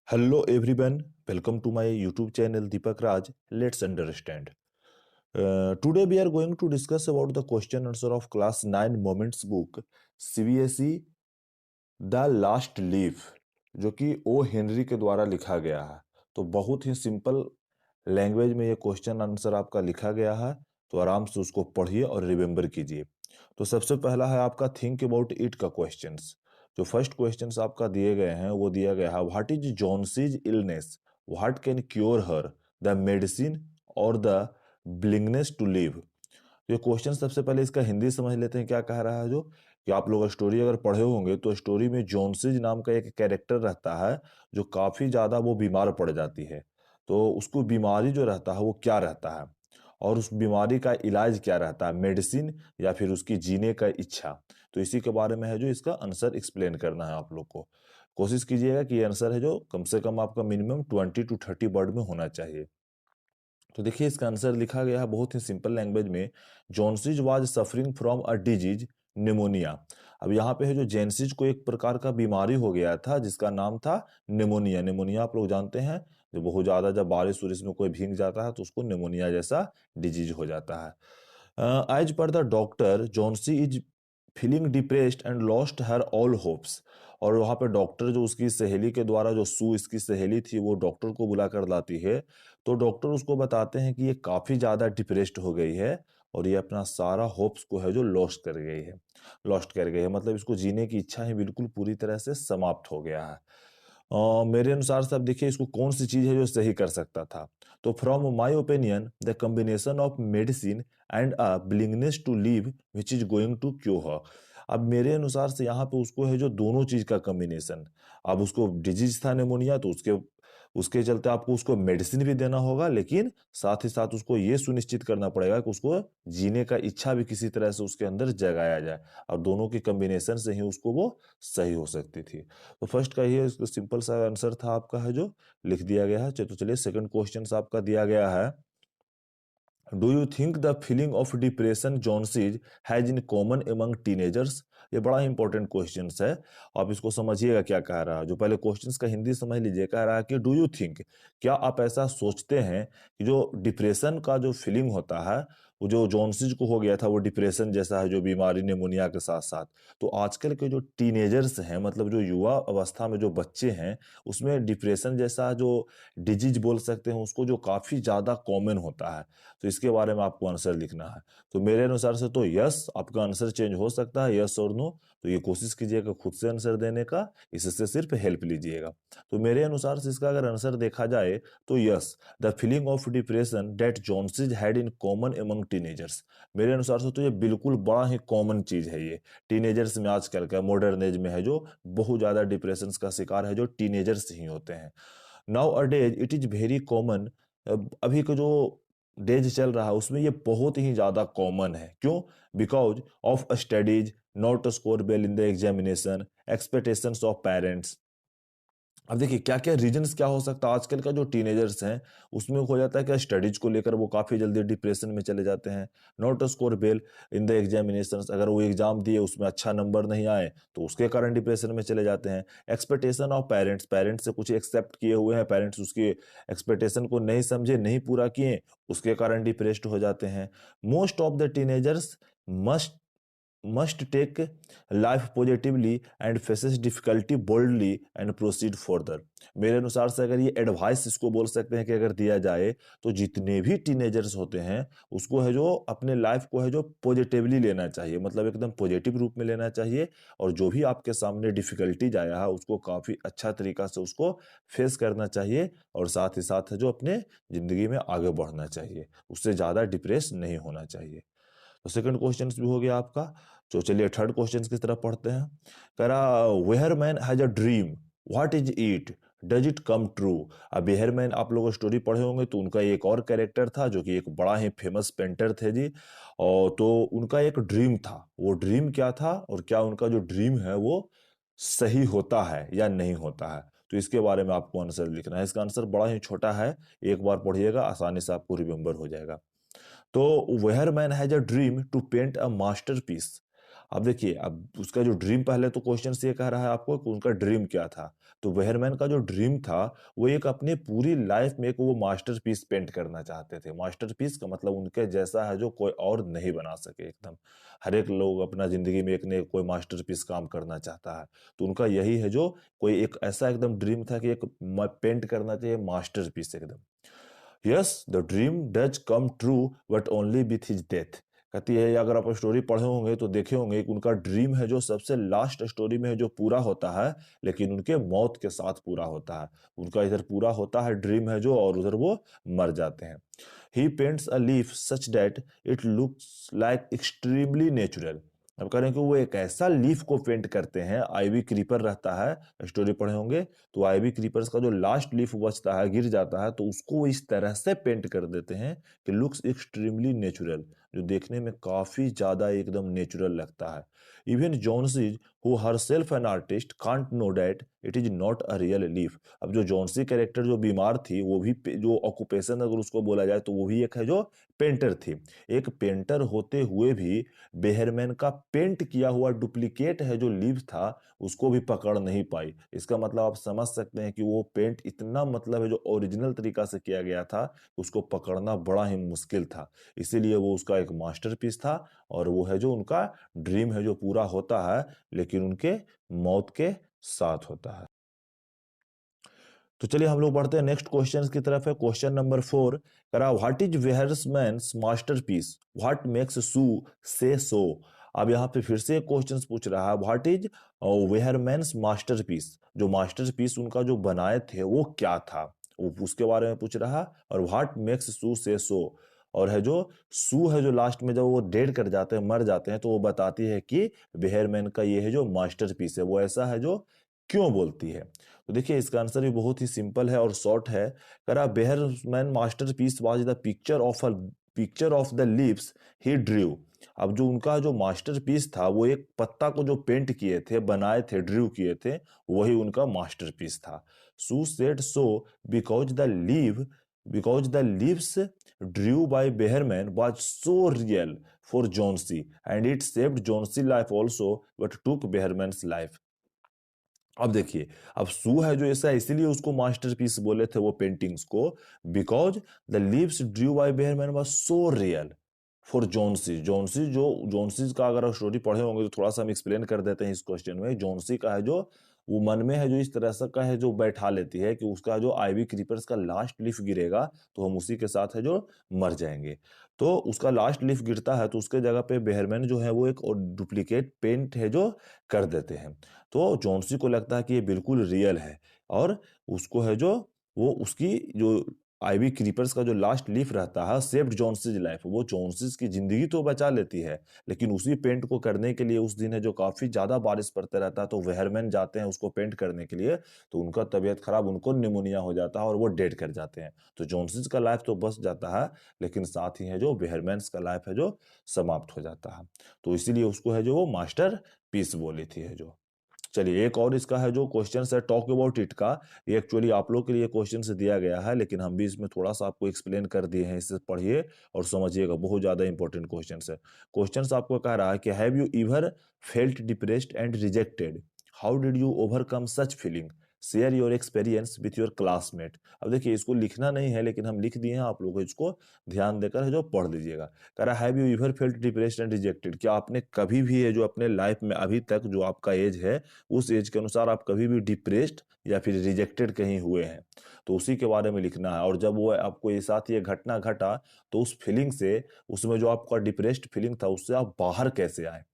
Hello everyone, welcome to my YouTube channel Deepak Raj. Let's understand. Today we are going to discuss about the question answer of class 9 moments book CBSE the last leaf, जो कि O Henry के द्वारा लिखा गया है। तो बहुत ही simple language में ये क्वेश्चन आंसर आपका लिखा गया है, तो आराम से उसको पढ़िए और रिमेम्बर कीजिए। तो सबसे पहला है आपका थिंक अबाउट इट का क्वेश्चंस। जो फर्स्ट क्वेश्चंस आपका दिए गए हैं वो दिया गया है what is Johnsy's illness, what can cure her, the medicine और द ब्लिंगनेस टू लिव। ये क्वेश्चन सबसे पहले इसका हिंदी समझ लेते हैं क्या कह रहा है। जो कि आप लोग स्टोरी अगर पढ़े होंगे तो स्टोरी में जॉन्सिज नाम का एक कैरेक्टर रहता है जो काफी ज्यादा वो बीमार पड़ जाती है। तो उसको बीमारी जो रहता है वो क्या रहता है और उस बीमारी का इलाज क्या रहता है, मेडिसिन या फिर उसकी जीने का इच्छा। तो इसी के बारे में है जो इसका आंसर एक्सप्लेन करना है आप लोग को। कोशिश कीजिएगा कि ये आंसर है जो कम से कम आपका मिनिमम 20 to 30 वर्ड में होना चाहिए। तो देखिए इसका आंसर लिखा गया है बहुत ही सिंपल लैंग्वेज में। Johnsy was suffering from a disease pneumonia. अब यहाँ पे है जो जेंसिज को एक प्रकार का बीमारी हो गया था जिसका नाम था निमोनिया। निमोनिया आप लोग जानते हैं, जो बहुत ज्यादा जब बारिश उरिश में कोई भीग जाता है तो उसको निमोनिया जैसा डिजीज हो जाता है। As per the doctor Johnsy is feeling depressed and lost her all hopes. और वहाँ पे डॉक्टर जो उसकी सहेली के द्वारा, जो सू इसकी सहेली थी, वो डॉक्टर को बुला कर लाती है। तो डॉक्टर उसको बताते हैं कि ये काफ़ी ज़्यादा डिप्रेस्ड हो गई है और ये अपना सारा होप्स को है जो लॉस्ट कर गई है, मतलब इसको जीने की इच्छा ही बिल्कुल पूरी तरह से समाप्त हो गया है। मेरे अनुसार से अब देखिए इसको कौन सी चीज़ है जो सही कर सकता था। तो from my opinion the combination of medicine and a willingness to live which is going to cure her. अब मेरे अनुसार से यहाँ पे उसको है जो दोनों चीज का कॉम्बिनेशन। अब उसको डिजीज था निमोनिया, तो उसके उसके चलते आपको उसको मेडिसिन भी देना होगा, लेकिन साथ ही साथ उसको ये सुनिश्चित करना पड़ेगा कि उसको जीने का इच्छा भी किसी तरह से उसके अंदर जगाया जाए। और दोनों की कॉम्बिनेशन से ही उसको वो सही हो सकती थी। तो फर्स्ट का ये सिंपल सा आंसर था आपका है जो लिख दिया गया है। तो चलिए सेकंड क्वेश्चन आपका दिया गया है, do you think the feeling of depression Johnsy has in common among teenagers. ये बड़ा इंपॉर्टेंट क्वेश्चन है, आप इसको समझिएगा क्या कह रहा है। जो पहले क्वेश्चन का हिंदी समझ लीजिए, कह रहा है कि डू यू थिंक, क्या आप ऐसा सोचते हैं कि जो डिप्रेशन का जो फीलिंग होता है वो जो जॉन्सिज को हो गया था वो डिप्रेशन जैसा है, जो बीमारी निमोनिया के साथ साथ। तो आजकल के जो टीनेजर्स हैं, मतलब जो युवा अवस्था में जो बच्चे हैं, उसमें डिप्रेशन जैसा जो डिजीज बोल सकते हैं उसको, जो काफी ज्यादा कॉमन होता है। तो इसके बारे में आपको आंसर लिखना है। तो मेरे अनुसार से तो यस, आपका आंसर चेंज हो सकता है, यस और नो। तो ये कोशिश कीजिएगा खुद से आंसर देने का, इससे सिर्फ हेल्प लीजिएगा। तो मेरे अनुसार से इसका अगर आंसर देखा जाए तो yes, the feeling of depression that Johnsy had in common among teenagers. मेरे अनुसार से तो ये बिल्कुल बड़ा ही कॉमन चीज है। ये टीनेजर्स में आजकल का मॉडर्न एज में है जो बहुत ज्यादा डिप्रेशन का शिकार है जो टीनेजर्स ही होते हैं। Now a days it is very common. अभी का जो डेज चल रहा है उसमें ये बहुत ही ज्यादा कॉमन है। क्यों? Because of studies not score well in the examination, expectations of parents. अब देखिए क्या क्या रीजंस क्या हो सकता है। आजकल का जो टीनेजर्स हैं उसमें हो जाता है कि स्टडीज को लेकर वो काफी जल्दी डिप्रेशन में चले जाते हैं। Not score well in the examination, अगर वो एग्जाम दिए उसमें अच्छा नंबर नहीं आए तो उसके कारण डिप्रेशन में चले जाते हैं। एक्सपेक्टेशन ऑफ पेरेंट्स, पेरेंट्स से कुछ एक्सेप्ट किए हुए हैं, पेरेंट्स उसके एक्सपेक्टेशन को नहीं समझे, नहीं पूरा किए, उसके कारण डिप्रेस्ड हो जाते हैं। Most of the teenagers must take life positively and faces difficulty boldly and proceed further। मेरे अनुसार से अगर ये एडवाइस इसको बोल सकते हैं कि अगर दिया जाए तो जितने भी टीनेजर्स होते हैं उसको है जो अपने लाइफ को है जो पॉजिटिवली लेना चाहिए, मतलब एकदम पॉजिटिव रूप में लेना चाहिए। और जो भी आपके सामने डिफिकल्टीज आया है उसको काफी अच्छा तरीका से उसको फेस करना चाहिए और साथ ही साथ है जो अपने जिंदगी में आगे बढ़ना चाहिए, उससे ज्यादा डिप्रेस नहीं होना चाहिए। तो सेकंड क्वेश्चन भी हो गया आपका। तो चलिए थर्ड क्वेश्चन की तरफ पढ़ते हैं। कह रहा Behrman has a dream, what is it, does it come true. अब वेयर मैन आप लोग स्टोरी पढ़े होंगे तो उनका एक और कैरेक्टर था जो कि एक बड़ा ही फेमस पेंटर थे जी। और तो उनका एक ड्रीम था, वो ड्रीम क्या था और क्या उनका जो ड्रीम है वो सही होता है या नहीं होता है। तो इसके बारे में आपको आंसर लिखना है। इसका आंसर बड़ा ही छोटा है, एक बार पढ़िएगा आसानी से आपको रिमेम्बर हो जाएगा। तो Behrman has a dream to paint a masterpiece. अब देखिए, अब उसका जो ड्रीम, पहले तो क्वेश्चन ये कह रहा है आपको कि उनका ड्रीम क्या था। तो वेहरमैन का जो ड्रीम था वो एक अपनी पूरी लाइफ में एक वो मास्टरपीस पेंट करना चाहते थे। मास्टरपीस का मतलब उनके जैसा है जो कोई और नहीं बना सके एकदम। हर एक लोग अपना जिंदगी में एक न एक कोई मास्टरपीस काम करना चाहता है। तो उनका यही है जो कोई एक ऐसा एकदम ड्रीम था कि एक पेंट करना चाहिए मास्टरपीस एकदम। Yes, the dream does come true but only with his death. कहती है, अगर आप स्टोरी पढ़े होंगे तो देखे होंगे कि उनका ड्रीम है जो सबसे लास्ट स्टोरी में है जो पूरा होता है, लेकिन उनके मौत के साथ पूरा होता है। उनका इधर पूरा होता है ड्रीम है जो, और उधर वो मर जाते हैं। He paints a leaf such that it looks like extremely natural. अब कह रहे हैं कि वो एक ऐसा लीफ को पेंट करते हैं, आईवी क्रीपर रहता है, स्टोरी पढ़े होंगे तो आईवी क्रीपर्स का जो लास्ट लीफ बचता है, गिर जाता है, तो उसको वो इस तरह से पेंट कर देते हैं कि लुक्स एक्सट्रीमली नेचुरल, जो देखने में काफी ज्यादा एकदम नेचुरल लगता है। Even Johnsy's who herself an artist can't know that it is not a real leaf. अब जो जॉन्सी कैरेक्टर जो बीमार थी, वो भी जो ऑक्यूपेशन अगर उसको बोला जाए तो वो भी एक है जो पेंटर थी। एक पेंटर होते हुए भी बेहरमैन का पेंट किया हुआ डुप्लीकेट है जो लीफ था, उसको भी पकड़ नहीं पाई। इसका मतलब आप समझ सकते हैं कि वो पेंट इतना मतलब है जो ओरिजिनल तरीका से किया गया था, उसको पकड़ना बड़ा ही मुश्किल था। इसीलिए वो उसका एक मास्टरपीस था, और वो है जो उनका ड्रीम है जो पूरा होता है, लेकिन उनके मौत के साथ होता है। तो चलिए हम लोग बढ़ते हैं नेक्स्ट क्वेश्चन की तरफ। है क्वेश्चन नंबर 4, करा what is Behrman's masterpiece, what makes Sue say so. अब यहाँ पे फिर से एक क्वेश्चन पूछ रहा है, व्हाट इज वेहरमैन्स मास्टरपीस, जो मास्टरपीस उनका जो बनाए थे वो क्या था, वो उसके बारे में पूछ रहा है। और व्हाट मेक्स सू से सो, और है जो सू है जो लास्ट में जब वो डेड कर जाते हैं, मर जाते हैं, तो वो बताती है कि वेहरमैन का ये है जो मास्टरपीस है वो ऐसा है जो क्यों बोलती है। तो देखिए इसका आंसर भी बहुत ही सिंपल है और शॉर्ट है। करा Behrman masterpiece was the picture of the lips he Drew. अब जो उनका जो मास्टरपीस था वो एक पत्ता को जो पेंट किए थे, बनाए थे, ड्रू किए थे, वही उनका मास्टरपीस था। Sue said so because the leaf because the leaves drew by Behrman was so real for Johnsy and it saved Johnsy life also but took Behrman's life. अब देखिए, अब सू है जो ऐसा, इसीलिए उसको मास्टरपीस बोले थे वो पेंटिंग्स को, because the leaves drew by Behrman was so real for Johnsy. Johnsy जो जोन्सी का अगर आप स्टोरी पढ़े होंगे तो थोड़ा सा हम एक्सप्लेन कर देते हैं इस क्वेश्चन में। जोन्सी का है जो वो मन में है जो इस तरह से का है जो बैठा लेती है कि उसका जो आईवी क्रीपर्स का लास्ट लीफ गिरेगा तो हम उसी के साथ है जो मर जाएंगे। तो उसका लास्ट लीफ गिरता है तो उसके जगह पे बेहरमैन जो है वो एक और डुप्लीकेट पेंट है जो कर देते हैं। तो जॉन्सी को लगता है कि ये बिल्कुल रियल है, और उसको है जो वो उसकी जो आईवी क्रीपर्स का जो लास्ट लीफ रहता है सेव्ड जॉन्सीज लाइफ, वो जॉन्सीज की जिंदगी तो बचा लेती है, लेकिन उसी पेंट को करने के लिए उस दिन है जो काफी ज्यादा बारिश पड़ता रहता है, तो वेहरमैन जाते हैं उसको पेंट करने के लिए, तो उनका तबीयत खराब, उनको निमोनिया हो जाता है और वो डेड कर जाते हैं। तो जॉन्सीज का लाइफ तो बच जाता है, लेकिन साथ ही है जो वेहरमैन्स का लाइफ है जो समाप्त हो जाता है। तो इसीलिए उसको है जो वो मास्टर पीस बोली थी है जो। चलिए एक और इसका है जो क्वेश्चन है टॉक अबाउट इट का। ये एक्चुअली आप लोग के लिए क्वेश्चन से दिया गया है, लेकिन हम भी इसमें थोड़ा सा आपको एक्सप्लेन कर दिए हैं, इसे पढ़िए और समझिएगा, बहुत ज्यादा इंपॉर्टेंट क्वेश्चन है। क्वेश्चन आपको कह रहा है कि have you ever felt depressed and rejected, how did you overcome such feeling, share your experience with your classmate. अब देखिए इसको लिखना नहीं है, लेकिन हम लिख दिए हैं, आप लोग इसको ध्यान देकर है जो पढ़ लीजिएगा। कह रहा है have you ever felt depressed and rejected, क्या आपने कभी भी है जो अपने लाइफ में अभी तक जो आपका एज है उस एज के अनुसार आप कभी भी डिप्रेस्ड या फिर रिजेक्टेड कहीं हुए हैं, तो उसी के बारे में लिखना है। और जब वो आपको ये साथ ये घटना घटा तो उस फीलिंग से, उसमें जो आपका डिप्रेस्ड फीलिंग था उससे आप बाहर कैसे आए,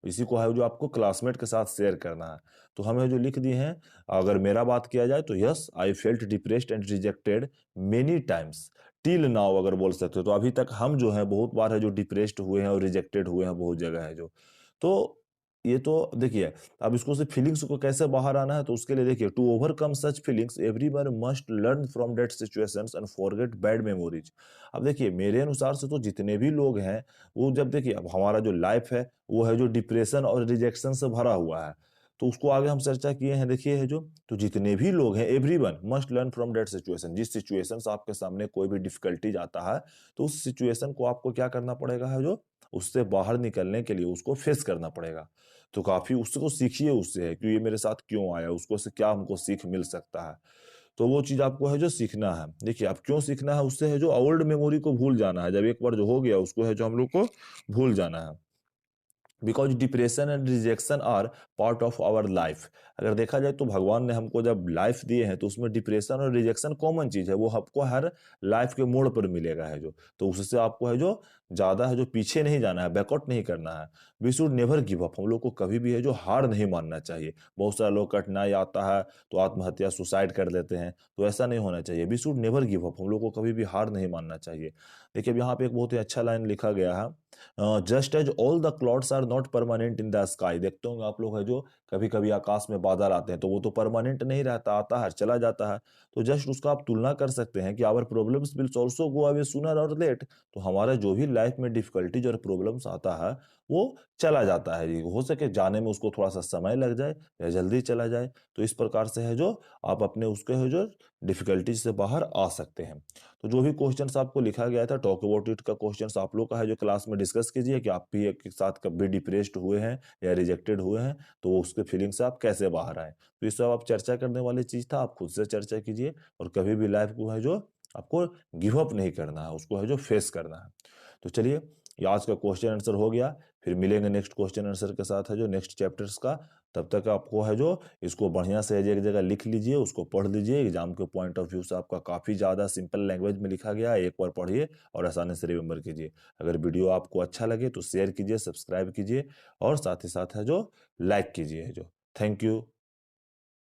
इसी को है जो आपको क्लासमेट के साथ शेयर करना है। तो हमें जो लिख दिए हैं, अगर मेरा बात किया जाए तो yes I felt depressed and rejected many times till now, अगर बोल सकते हो तो अभी तक हम जो है बहुत बार है जो डिप्रेस्ड हुए हैं और रिजेक्टेड हुए हैं बहुत जगह है जो। तो ये तो देखिए, अब इसको से फीलिंग्स को कैसे बाहर आना है, तो उसके लिए देखिए, to overcome such feelings everyone must learn from that situations and forget bad memories. अब देखिए मेरे अनुसार से तो जितने भी लोग हैं वो, जब देखिए अब हमारा जो लाइफ है वो है जो डिप्रेशन और रिजेक्शन से भरा हुआ है, तो उसको आगे हम चर्चा किए हैं। देखिए है जो, तो जितने भी लोग हैं everyone must learn from that situation, जिस सिचुएशन से आपके सामने कोई भी डिफिकल्टीज आता है तो उस सिचुएशन को आपको क्या करना पड़ेगा है जो उससे बाहर निकलने के लिए उसको फेस करना पड़ेगा। तो काफी उसको सीखिए उससे है कि ये मेरे साथ क्यों आया, उसको से क्या हमको सीख मिल सकता है। तो वो चीज आपको है जो सीखना है। देखिए आप क्यों सीखना है, उससे है जो ओल्ड मेमोरी को भूल जाना है। जब एक बार जो हो गया उसको है जो हम लोग को भूल जाना है। Because depression and rejection are part of our life. अगर देखा जाए तो भगवान ने हमको जब लाइफ दिए हैं तो उसमें डिप्रेशन और रिजेक्शन कॉमन चीज है, वो आपको हर लाइफ के मोड़ पर मिलेगा है जो। तो उससे आपको है जो ज्यादा है जो पीछे नहीं जाना है, बैकआउट नहीं करना है। We should never give up. हम लोग को कभी भी है जो हार नहीं मानना चाहिए। बहुत सारे लोग कठिनाई आता है तो आत्महत्या सुसाइड कर लेते हैं, तो ऐसा नहीं होना चाहिए। We should never give up. हम लोग को कभी भी हार नहीं मानना चाहिए। देखिए अब यहाँ पे एक बहुत ही अच्छा लाइन लिखा गया है, just as all the clouds are not permanent in the sky. देखते होंगे आप लोग है जो कभी कभी आकाश में बादल आते हैं तो वो तो परमानेंट नहीं रहता, आता है चला जाता है। तो जस्ट उसका आप तुलना कर सकते हैं कि our problems will also go away sooner और लेट। तो हमारा जो भी लाइफ में डिफिकल्टीज और प्रॉब्लम्स आता है वो चला जाता है। हो सके जाने में उसको थोड़ा सा समय लग जाए या जल्दी चला जाए। तो इस प्रकार से है जो आप अपने उसके है जो डिफिकल्टीज से बाहर आ सकते हैं। तो जो भी क्वेश्चंस आपको लिखा गया था टॉक अबाउट इट का क्वेश्चंस आप लोग का है जो क्लास में डिस्कस कीजिए कि आप भी एक साथ कभी डिप्रेस्ड हुए हैं या रिजेक्टेड हुए हैं, तो उसके फीलिंग से आप कैसे बाहर आए। तो ये सब आप चर्चा करने वाली चीज था, आप खुद से चर्चा कीजिए। और कभी भी लाइफ को है जो आपको गिव अप नहीं करना है, उसको है जो फेस करना है। तो चलिए ये आज का क्वेश्चन आंसर हो गया। फिर मिलेंगे नेक्स्ट क्वेश्चन आंसर के साथ है जो नेक्स्ट चैप्टर्स का। तब तक आपको है जो इसको बढ़िया से एक जगह लिख लीजिए, उसको पढ़ लीजिए। एग्जाम के पॉइंट ऑफ व्यू से आपका काफ़ी ज़्यादा सिंपल लैंग्वेज में लिखा गया है, एक बार पढ़िए और आसानी से रिमेंबर कीजिए। अगर वीडियो आपको अच्छा लगे तो शेयर कीजिए, सब्सक्राइब कीजिए और साथ ही साथ है जो लाइक कीजिए है जो। Thank you.